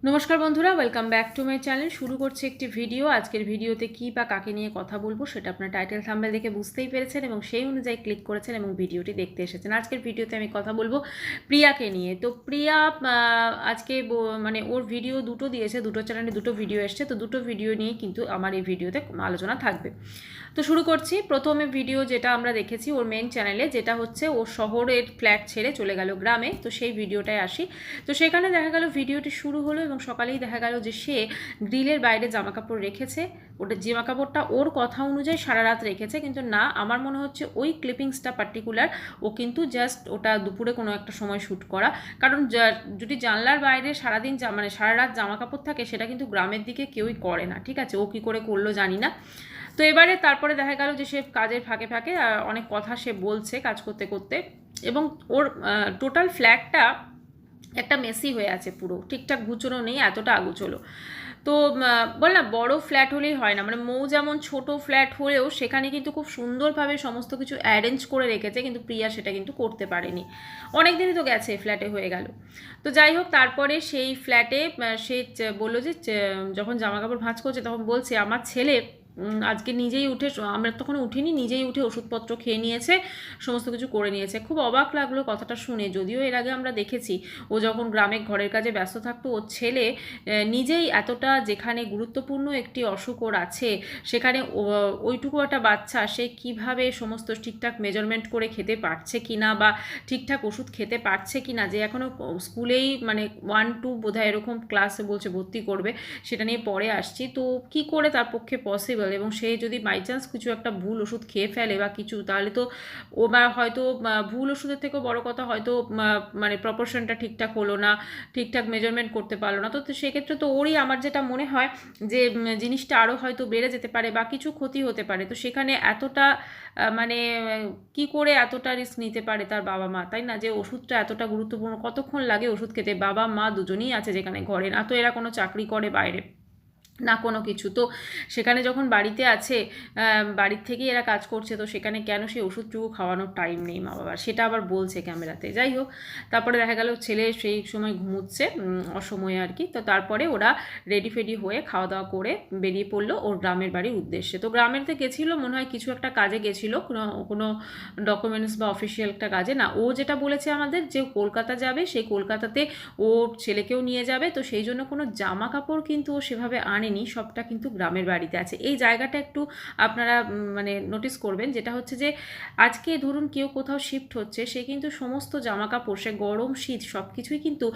নমস্কার বন্ধুরা, welcome back to my channel. শুরু করছে একটি ভিডিও। আজকের ভিডিওতে কী বা কাকে নিয়ে কথা বলবো সেটা আপনার টাইটেল থাম্বনেল দেখে বুঝতেই পেরেছেন এবং সেই অনুযায়ী ক্লিক করেছেন এবং ভিডিওটি দেখতে এসেছেন। আজকের ভিডিওতে আমি কথা বলবো প্রিয়াকে নিয়ে। তো প্রিয়া আজকে মানে ওর ভিডিও দুটো দিয়েছে, দুটো চ্যানেলে দুটো ভিডিও এসছে, তো দুটো ভিডিও নিয়ে কিন্তু আমার এই ভিডিওতে আলোচনা থাকবে। তো শুরু করছি। প্রথমে ভিডিও যেটা আমরা দেখেছি ওর মেন চ্যানেলে, যেটা হচ্ছে ও শহরের ফ্ল্যাট ছেড়ে চলে গেল গ্রামে, তো সেই ভিডিওটায় আসি। তো সেখানে দেখা গেল ভিডিওটি শুরু হলো এবং সকালেই দেখা গেল যে সে গ্রিলের বাইরে জামাকাপড় রেখেছে। ওটা জামাকাপড়টা ওর কথা অনুযায়ী সারা রাত রেখেছে, কিন্তু না, আমার মনে হচ্ছে ওই ক্লিপিংসটা পার্টিকুলার ও কিন্তু জাস্ট ওটা দুপুরে কোনো একটা সময় শ্যুট করা। কারণ যদি জানলার বাইরে সারাদিন মানে সারা রাত জামাকাপড় থাকে, সেটা কিন্তু গ্রামের দিকে কেউই করে না, ঠিক আছে? ও কী করে করলো জানি না। তো এবারে তারপরে দেখা গেল যে সে কাজের ফাঁকে ফাঁকে অনেক কথা সে বলছে কাজ করতে করতে, এবং ওর টোটাল ফ্ল্যাটটা একটা মেসি হয়ে আছে, পুরো ঠিকঠাক গুছোনো নেই, এতটা আগুছোলো। তো বল না, বড় ফ্ল্যাট হলেই হয় না, মানে মৌ যেমন ছোট ফ্ল্যাট হলেও সেখানে কিন্তু খুব সুন্দরভাবে সমস্ত কিছু অ্যারেঞ্জ করে রেখেছে, কিন্তু প্রিয়া সেটা কিন্তু করতে পারেনি। অনেক দিনই তো গেছে, ফ্ল্যাটে হয়ে গেল। তো যাই হোক, তারপরে সেই ফ্ল্যাটে সে বললো যে যখন জামাকাপড় ভাঁজ করছে তখন বলছে আমার ছেলে আজকে নিজেই উঠে, আমরা তখন উঠিনি, নিজেই উঠে ওষুধপত্র খেয়ে নিয়েছে, সমস্ত কিছু করে নিয়েছে। খুব অবাক লাগলো কথাটা শুনে, যদিও এর আগে আমরা দেখেছি ও যখন গ্রামে ঘরের কাজে ব্যস্ত থাকতো, ওর ছেলে নিজেই এতটা, যেখানে গুরুত্বপূর্ণ একটি অসুখ ওর আছে সেখানে ওইটুকু একটা বাচ্চা সে কিভাবে সমস্ত ঠিকঠাক মেজারমেন্ট করে খেতে পারছে কি না, বা ঠিকঠাক ওষুধ খেতে পারছে কি না, যে এখনও স্কুলেই মানে 1-2 বোধহয় এরকম ক্লাসে বলছে ভর্তি করবে, সেটা নিয়ে পরে আসছি। তো কি করে তার পক্ষে পসিবল? এবং সে যদি বাই চান্স কিছু একটা ভুল ওষুধ খেয়ে ফেলে বা কিছু, তাহলে তো ও বা হয়তো ভুল ওষুধের থেকেও বড় কথা, হয়তো মানে প্রপোর্শনটা ঠিকঠাক হলো না, ঠিকঠাক মেজারমেন্ট করতে পারলো না। তো সেক্ষেত্রে তো ওরই, আমার যেটা মনে হয় যে জিনিসটা আরও হয়তো বেড়ে যেতে পারে বা কিছু ক্ষতি হতে পারে। তো সেখানে এতটা মানে কি করে এতটা রিস্ক নিতে পারে তার বাবা মা, তাই না? যে ওষুধটা এতটা গুরুত্বপূর্ণ, কতক্ষণ লাগে ওষুধ খেতে? বাবা মা দুজনেই আছে যেখানে ঘরে, না তো এরা কোনো চাকরি করে বাইরে, না কোনো কিছু। তো সেখানে যখন বাড়িতে আছে, বাড়ির থেকেই এরা কাজ করছে, তো সেখানে কেন সেই ওষুধটুকু খাওয়ানোর টাইম নেই মা বাবার, সেটা আবার বলছে ক্যামেরাতে। যাই হোক, তারপরে দেখা গেল ছেলে সেই সময় ঘুমুচ্ছে, অসময়ে আর কি। তো তারপরে ওরা রেডি ফেডি হয়ে খাওয়া দাওয়া করে বেরিয়ে পড়লো ওর গ্রামের বাড়ির উদ্দেশ্যে। তো গ্রামেরতে গেছিলো মনে হয়, কিছু একটা কাজে গেছিলো, কোনো ডকুমেন্টস বা অফিসিয়াল একটা কাজে না। ও যেটা বলেছে আমাদের, যে কলকাতা যাবে, সেই কলকাতাতে ওর ছেলেকেও নিয়ে যাবে, তো সেই জন্য কোনো জামা কাপড় কিন্তু ও সেভাবে আনেনি, সবটা কিন্তু গ্রামের বাড়িতে আছে। এই জায়গাটা একটু আপনারা মানে নোটিস করবেন, যেটা হচ্ছে যে আজকে ধরুন কেউ কোথাও শিফট হচ্ছে, সে কিন্তু সমস্ত জামা কাপড়, সে গরম শীত সব কিছুই কিন্তু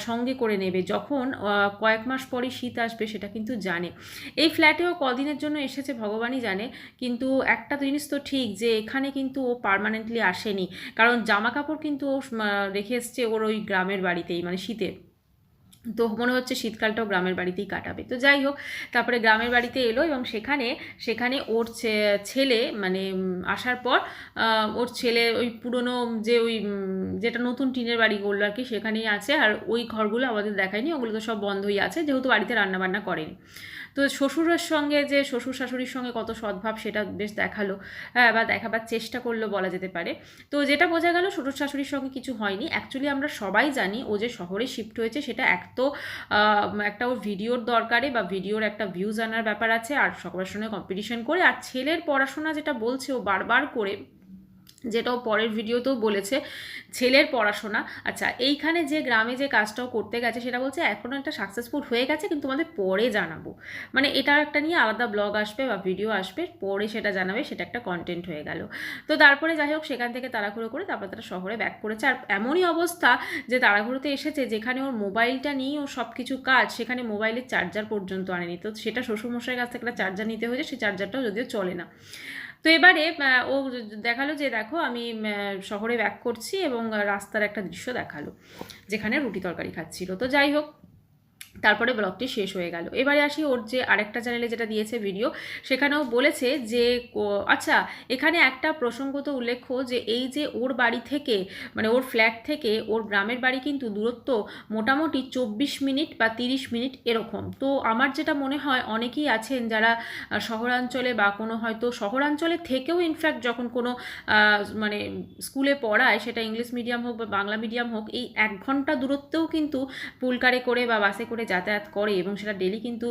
সঙ্গে করে নেবে, যখন কয়েক মাস পরই শীত আসবে সেটা কিন্তু জানে। এই ফ্ল্যাটেও কদিনের জন্য এসেছে ভগবানই জানে, কিন্তু একটা জিনিস তো ঠিক, যে এখানে কিন্তু ও পার্মানেন্টলি আসেনি, কারণ জামা কাপড় কিন্তু ও রেখে এসছে ওর ওই গ্রামের বাড়িতেই, মানে শীতে। তো মনে হচ্ছে শীতকালটাও গ্রামের বাড়িতেই কাটাবে। তো যাই হোক, তারপরে গ্রামের বাড়িতে এলো এবং সেখানে সেখানে ওর ছেলে মানে আসার পর ওর ছেলে ওই পুরনো যে ওই যেটা নতুন টিনের বাড়ি করলো আর কি, সেখানেই আছে। আর ওই ঘরগুলো আমাদের দেখায়নি, ওগুলো তো সব বন্ধই আছে, যেহেতু বাড়িতে রান্নাবান্না করেনি। তো শ্বশুরের সঙ্গে, যে শ্বশুর শাশুড়ির সঙ্গে কত সদ্ভাব, সেটা বেশ দেখালো, হ্যাঁ, বা দেখাবার চেষ্টা করলো বলা যেতে পারে। তো যেটা বোঝা গেল, শ্বশুর শাশুড়ির সঙ্গে কিছু হয়নি। অ্যাকচুয়ালি আমরা সবাই জানি ও যে শহরে শিফট হয়েছে, সেটা তো একটা ওর ভিডিওর দরকারে, বা ভিডিওর একটা ভিউজ আনার ব্যাপার আছে, আর সকলের সঙ্গে কম্পিটিশন করে। আর ছেলের পড়াশোনা, যেটা বলছে ও বারবার করে, যেটাও পরের ভিডিওতেও বলেছে, ছেলের পড়াশোনা। আচ্ছা, এইখানে যে গ্রামে যে কাজটাও করতে গেছে, সেটা বলছে এখনও একটা সাকসেসফুল হয়ে গেছে, কিন্তু তোমাদের পরে জানাবো। মানে এটা একটা নিয়ে আলাদা ব্লগ আসবে বা ভিডিও আসবে, পরে সেটা জানাবে, সেটা একটা কন্টেন্ট হয়ে গেল। তো তারপরে যাই হোক, সেখান থেকে তাড়াহুড়ো করে তারপরে তারা শহরে ব্যাক করেছে। আর এমনই অবস্থা যে তাড়াহুড়োতে এসেছে, যেখানে ওর মোবাইলটা নিয়েই ও সব কিছু কাজ, সেখানে মোবাইলের চার্জার পর্যন্ত আনেনি। তো সেটা শ্বশুরমশাইয়ের কাছ থেকে একটা চার্জার নিতে হয়েছে, সেই চার্জারটাও যদিও চলে না। তো এবারে ও দেখালো যে দেখো আমি শহরে ব্যাক করছি, এবং রাস্তার একটা দৃশ্য দেখালো যেখানে রুটি তরকারি খাচ্ছিল। তো যাই হোক, তারপরে ব্লগটি শেষ হয়ে গেল। এবারে আসি ওর যে আরেকটা চ্যানেলে যেটা দিয়েছে ভিডিও, সেখানেও বলেছে যে আচ্ছা, এখানে একটা প্রসঙ্গত উল্লেখ্য, যে এই যে ওর বাড়ি থেকে, মানে ওর ফ্ল্যাট থেকে ওর গ্রামের বাড়ি কিন্তু দূরত্ব মোটামুটি 24 মিনিট বা 30 মিনিট এরকম। তো আমার যেটা মনে হয়, অনেকেই আছেন যারা শহরাঞ্চলে, বা কোনো হয়তো শহরাঞ্চলের থেকেও ইনফ্যাক্ট যখন কোনো মানে স্কুলে পড়ায়, সেটা ইংলিশ মিডিয়াম হোক বা বাংলা মিডিয়াম হোক, এই 1 ঘন্টা দূরত্বেও কিন্তু পুলকারে করে বা বাসে করে যাতায়াত করে এবং সেটা ডেলি কিন্তু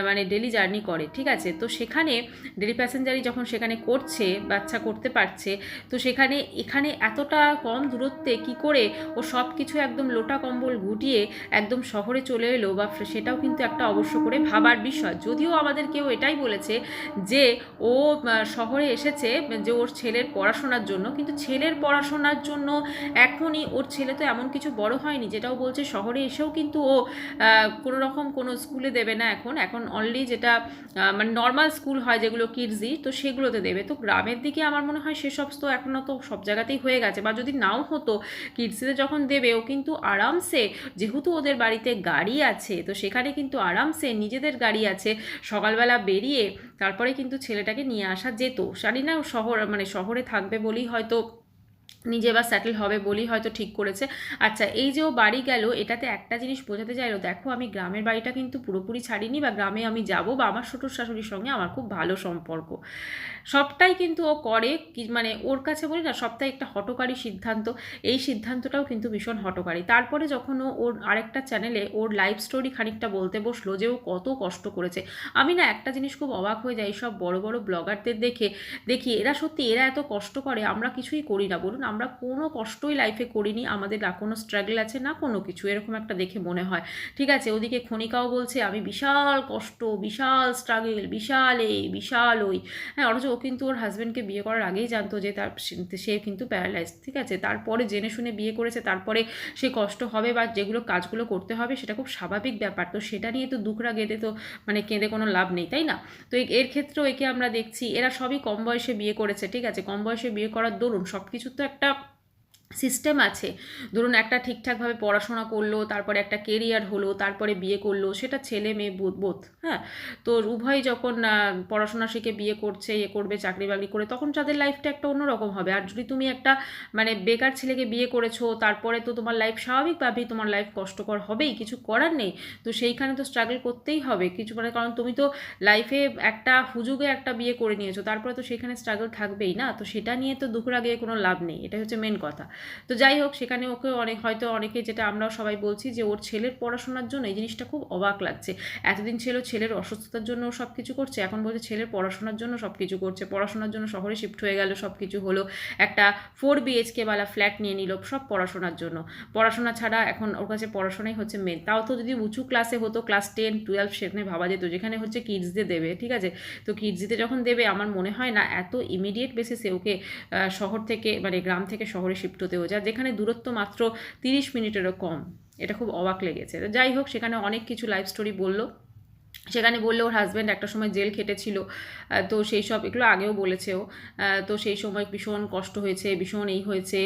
মানে ডেলি জার্নি করে, ঠিক আছে। তো সেখানে ডেলি প্যাসেঞ্জারই যখন সেখানে করছে, বাচ্চা করতে পারছে, তো সেখানে এখানে এতটা কম দূরত্বে কি করে ও সব কিছু একদম লোটা কম্বল গুটিয়ে একদম শহরে চলে এলো, বা সেটাও কিন্তু একটা অবশ্য করে ভাবার বিষয়। যদিও আমাদের কেউ এটাই বলেছে যে ও শহরে এসেছে যে ওর ছেলের পড়াশোনার জন্য, কিন্তু ছেলের পড়াশোনার জন্য এখনই ওর ছেলে তো এমন কিছু বড় হয়নি যেটাও বলছে শহরে এসেও কিন্তু ও কোনো রকম কোনো স্কুলে দেবে না। এখন অনলি যেটা মানে নর্মাল স্কুল হয় যেগুলো কিডজি, তো সেগুলোতে দেবে। তো গ্রামের দিকে আমার মনে হয় সেসব তো এখনও তো সব জায়গাতেই হয়ে গেছে, বা যদি নাও হতো কিডসিতে যখন দেবে ও কিন্তু আরামসে, যেহেতু ওদের বাড়িতে গাড়ি আছে তো সেখানে কিন্তু আরামসে নিজেদের গাড়ি আছে, সকালবেলা বেরিয়ে তারপরে কিন্তু ছেলেটাকে নিয়ে আসা যেত। জানি না শহরে থাকবে বলেই হয়তো নিজে বা সেটেল হবে বলেই হয়তো ঠিক করেছে। আচ্ছা, এই যে ও বাড়ি গেল, এটাতে একটা জিনিস বোঝাতে চাইলো, দেখো আমি গ্রামের বাড়িটা কিন্তু পুরোপুরি ছাড়িনি, বা গ্রামে আমি যাব, বা আমার শ্বশুর শাশুড়ির সঙ্গে আমার খুব ভালো সম্পর্ক, সবটাই কিন্তু ও করে। কি মানে ওর কাছে বলি না, সবটাই একটা হঠকারী সিদ্ধান্ত। এই সিদ্ধান্তটাও কিন্তু ভীষণ হঠকারী। তারপরে যখন ও ওর আরেকটা চ্যানেলে ওর লাইফ স্টোরি খানিকটা বলতে বসলো যে ও কত কষ্ট করেছে, আমি না একটা জিনিস খুব অবাক হয়ে যাই, সব বড় বড় ব্লগারদের দেখি এরা সত্যি এরা এত কষ্ট করে, আমরা কিছুই করি না বলুন, আমরা কোনো কষ্টই লাইফে করিনি, আমাদের না কোনো স্ট্রাগল আছে না কোনো কিছু, এরকম একটা দেখে মনে হয়। ঠিক আছে, ওদিকে ক্ষণিকাও বলছে আমি বিশাল কষ্ট, বিশাল স্ট্রাগল, বিশাল এই বিশাল ওই, হ্যাঁ, অথচ ও কিন্তু ওর হাজব্যান্ডকে বিয়ে করার আগেই জানতো যে সে কিন্তু প্যারালাইজ, ঠিক আছে। তারপরে জেনে শুনে বিয়ে করেছে, তারপরে সে কষ্ট হবে বা যেগুলো কাজগুলো করতে হবে সেটা খুব স্বাভাবিক ব্যাপার, তো সেটা নিয়ে তো দুঃখরা গেঁদে তো মানে কেঁদে কোনো লাভ নেই, তাই না। তো এর ক্ষেত্রেও একে আমরা দেখছি, এরা সবই কম বয়সে বিয়ে করেছে, ঠিক আছে। কম বয়সে বিয়ে করার দরুন সব কিছু তো একটা সিস্টেম আছে। ধরুন একটা ঠিকঠাকভাবে পড়াশোনা করলো, তারপরে একটা কেরিয়ার হলো, তারপরে বিয়ে করলো, সেটা ছেলে মেয়ে বোধ, হ্যাঁ। তো উভয়ই যখন পড়াশোনা শিখে বিয়ে করছে, করবে, চাকরি বাকরি করে, তখন তাদের লাইফটা একটা অন্যরকম হবে। আর যদি তুমি একটা মানে বেকার ছেলেকে বিয়ে করেছো, তারপরে তো তোমার লাইফ স্বাভাবিকভাবেই তোমার লাইফ কষ্টকর হবেই, কিছু করার নেই। তো সেইখানে তো স্ট্রাগল করতেই হবে কিছু, মানে কারণ তুমি তো লাইফে একটা হুজুগে একটা বিয়ে করে নিয়েছো, তারপরে তো সেখানে স্ট্রাগল থাকবেই না, তো সেটা নিয়ে তো দুঃখরা গিয়ে কোনো লাভ নেই, এটা হচ্ছে মেন কথা। তো যাই হোক, সেখানে ওকে অনেকে যেটা আমরাও সবাই বলছি যে ওর ছেলের পড়াশোনার জন্য এই জিনিসটা খুব অবাক লাগছে। এতদিন ছিল ছেলের অসুস্থতার জন্য ও সব কিছু করছে, এখন বলছে ছেলের পড়াশোনার জন্য সব কিছু করছে, পড়াশোনার জন্য শহরে শিফট হয়ে গেল, সব কিছু হলো, একটা 4 BHK বালা ফ্ল্যাট নিয়ে নিল সব পড়াশোনার জন্য। পড়াশোনা ছাড়া এখন ওর কাছে পড়াশোনাই হচ্ছে মেন, তাও তো যদি উঁচু ক্লাসে হতো, ক্লাস 10, 12 সেখানে ভাবা যেত, যেখানে হচ্ছে কিডসদের দেবে, ঠিক আছে। তো কিডসিতে যখন দেবে আমার মনে হয় না এত ইমিডিয়েট বেসিসে ওকে শহর থেকে মানে গ্রাম থেকে শহরে শিফট হতে হচ্ছে, যেখানে দূরত্ব মাত্র 30 মিনিটেরও কম। এটা খুব অবাক লেগেছে। যাই হোক, সেখানে অনেক কিছু লাইফ স্টোরি বললো। সেখানে বললো ওর হাজব্যান্ড একটা সময় জেল খেটেছিল, তো সেই সব এগুলো আগেও বলেছেও। তো সেই সময় ভীষণ কষ্ট হয়েছে, ভীষণ এই হয়েছে,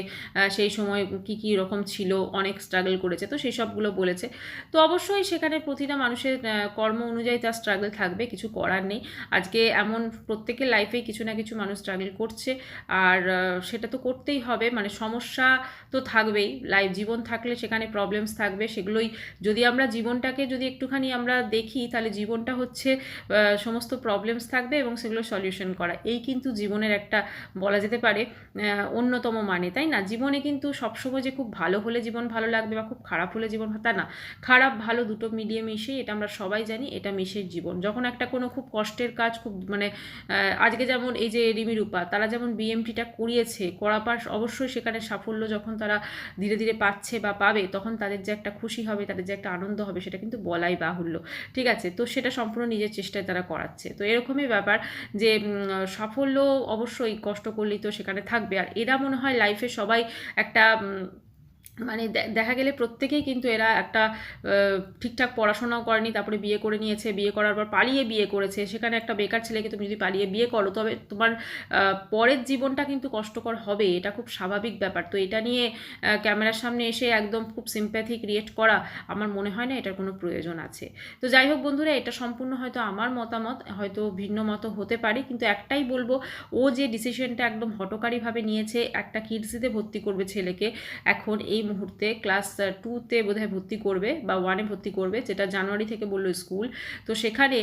সেই সময় কী রকম ছিল, অনেক স্ট্রাগল করেছে, তো সেই সবগুলো বলেছে। তো অবশ্যই সেখানে প্রতিটা মানুষের কর্ম অনুযায়ী তার স্ট্রাগল থাকবে, কিছু করার নেই। আজকে এমন প্রত্যেকের লাইফে কিছু না কিছু মানুষ স্ট্রাগল করছে, আর সেটা তো করতেই হবে, মানে সমস্যা তো থাকবেই, জীবন থাকলে সেখানে প্রবলেমস থাকবে, সেগুলোই যদি আমরা জীবনটাকে যদি একটুখানি আমরা দেখি, তাহলে জীবনটা হচ্ছে সমস্ত প্রবলেমস থাকবে এবং সেগুলো সলিউশন করা, এই কিন্তু জীবনের একটা বলা যেতে পারে অন্যতম মানে, তাই না। জীবনে কিন্তু সবসময় যে খুব ভালো হলে জীবন ভালো লাগবে বা খুব খারাপ হলে জীবন, তা না, খারাপ ভালো দুটো মিলিয়ে মিশিয়ে, এটা আমরা সবাই জানি, এটা মিশে জীবন। যখন একটা কোনো খুব কষ্টের কাজ, খুব মানে আজকে যেমন এই যে রিমি রূপা, তারা যেমন BMTটা করিয়েছে, করার পর অবশ্যই সেখানে সাফল্য যখন তারা ধীরে ধীরে পাচ্ছে বা পাবে, তখন তাদের যে একটা খুশি হবে, তাদের যে একটা আনন্দ হবে, সেটা কিন্তু বলাই বাহুল্য, ঠিক আছে। তো সেটা সম্পূর্ণ নিজের চেষ্টায় তারা করাচ্ছে। তো এরকমই ব্যাপার যে সাফল্য অবশ্যই কষ্ট করলেই তো সেখানে থাকবে। আর এরা মনে হয় লাইফে সবাই একটা মানে দেখা গেলে প্রত্যেকেই কিন্তু এরা একটা ঠিকঠাক পড়াশোনাও করেনি, তারপরে বিয়ে করে নিয়েছে, বিয়ে করার পর পালিয়ে বিয়ে করেছে। সেখানে একটা বেকার ছেলেকে তুমি যদি পালিয়ে বিয়ে করো, তবে তোমার পরের জীবনটা কিন্তু কষ্টকর হবে, এটা খুব স্বাভাবিক ব্যাপার। তো এটা নিয়ে ক্যামেরার সামনে এসে একদম খুব সিম্প্যাথি ক্রিয়েট করা আমার মনে হয় না এটার কোনো প্রয়োজন আছে। তো যাই হোক বন্ধুরা, এটা সম্পূর্ণ হয়তো আমার মতামত, হয়তো ভিন্ন মত হতে পারে, কিন্তু একটাই বলবো, ও যে ডিসিশনটা একদম হঠকারীভাবে নিয়েছে, একটা কিডসিতে ভর্তি করবে ছেলেকে এখন এই মুহূর্তে ক্লাস 2-তে বোধহয় ভর্তি করবে বা 1-এ ভর্তি করবে, যেটা জানুয়ারি থেকে বললো স্কুল। তো সেখানে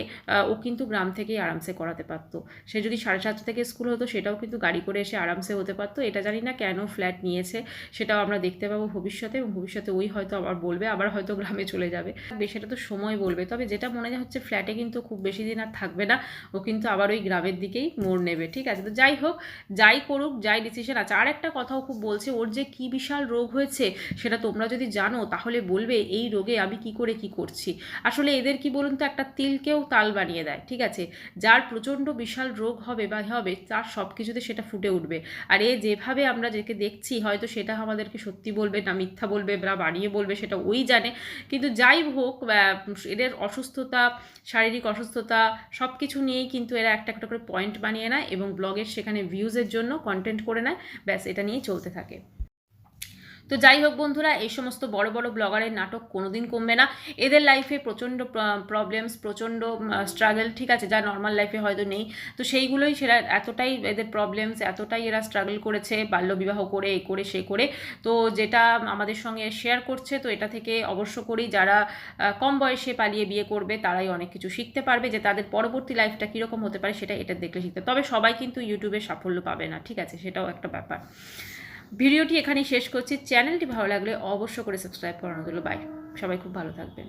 ও কিন্তু গ্রাম থেকেই আরামসে করাতে পারতো। সে যদি 7:30 থেকে স্কুল হতো সেটাও কিন্তু গাড়ি করে এসে আরামসে হতে পারতো। এটা জানি না কেন ফ্ল্যাট নিয়েছে, সেটাও আমরা দেখতে পাবো ভবিষ্যতে, এবং ভবিষ্যতে ওই হয়তো আবার বলবে, আবার হয়তো গ্রামে চলে যাবে, সেটা তো সময় বলবে। তবে যেটা মনে হচ্ছে ফ্ল্যাটে কিন্তু খুব বেশি দিন আর থাকবে না, ও কিন্তু আবার ওই গ্রামের দিকেই মোড় নেবে। ঠিক আছে, তো যাই হোক, যাই করুক, যাই ডিসিশন আছে। আর একটা কথাও খুব বলছে, ওর যে কি বিশাল রোগ হয়েছে সেটা তোমরা যদি জানো তাহলে বলবে এই রোগে আমি কি করে কি করছি। আসলে এদের কি বলুন তো, একটা তিলকেও তাল বানিয়ে দেয়। ঠিক আছে, যার প্রচণ্ড বিশাল রোগ হবে বা হবে, তার সব কিছুতে সেটা ফুটে উঠবে। আর এ যেভাবে আমরা যাকে দেখছি, হয়তো সেটা আমাদেরকে সত্যি বলবে না মিথ্যা বলবে বা বানিয়ে বলবে, সেটা ওই জানে। কিন্তু যাই হোক, এদের অসুস্থতা, শারীরিক অসুস্থতা সব কিছু নিয়েই কিন্তু এরা একটা একটা করে পয়েন্ট বানিয়ে নেয় এবং ব্লগের সেখানে ভিউজের জন্য কন্টেন্ট করে নেয়, ব্যাস এটা নিয়েই চলতে থাকে। তো যাই হোক বন্ধুরা, এই সমস্ত বড় বড় ব্লগারের নাটক কোনোদিন কমবে না। এদের লাইফে প্রচণ্ড প্রবলেমস, প্রচণ্ড স্ট্রাগল, ঠিক আছে, যা নর্মাল লাইফে হয়তো নেই। তো সেইগুলোই সেরা, এতটাই এদের প্রবলেমস, এতটাই এরা স্ট্রাগল করেছে বাল্যবিবাহ করে, এ করে সে করে। তো যেটা আমাদের সঙ্গে শেয়ার করছে, তো এটা থেকে অবশ্য করেই যারা কম বয়সে পালিয়ে বিয়ে করবে তারাই অনেক কিছু শিখতে পারবে, যে তাদের পরবর্তী লাইফটা কীরকম হতে পারে সেটা এটা দেখলে শিখতে। তবে সবাই কিন্তু ইউটিউবে সাফল্য পাবে না, ঠিক আছে, সেটাও একটা ব্যাপার। ভিডিওটি এখানেই শেষ করছি। চ্যানেলটি ভালো লাগলে অবশ্য করে সাবস্ক্রাইব করানো হলো। বাই, সবাই খুব ভালো থাকবেন।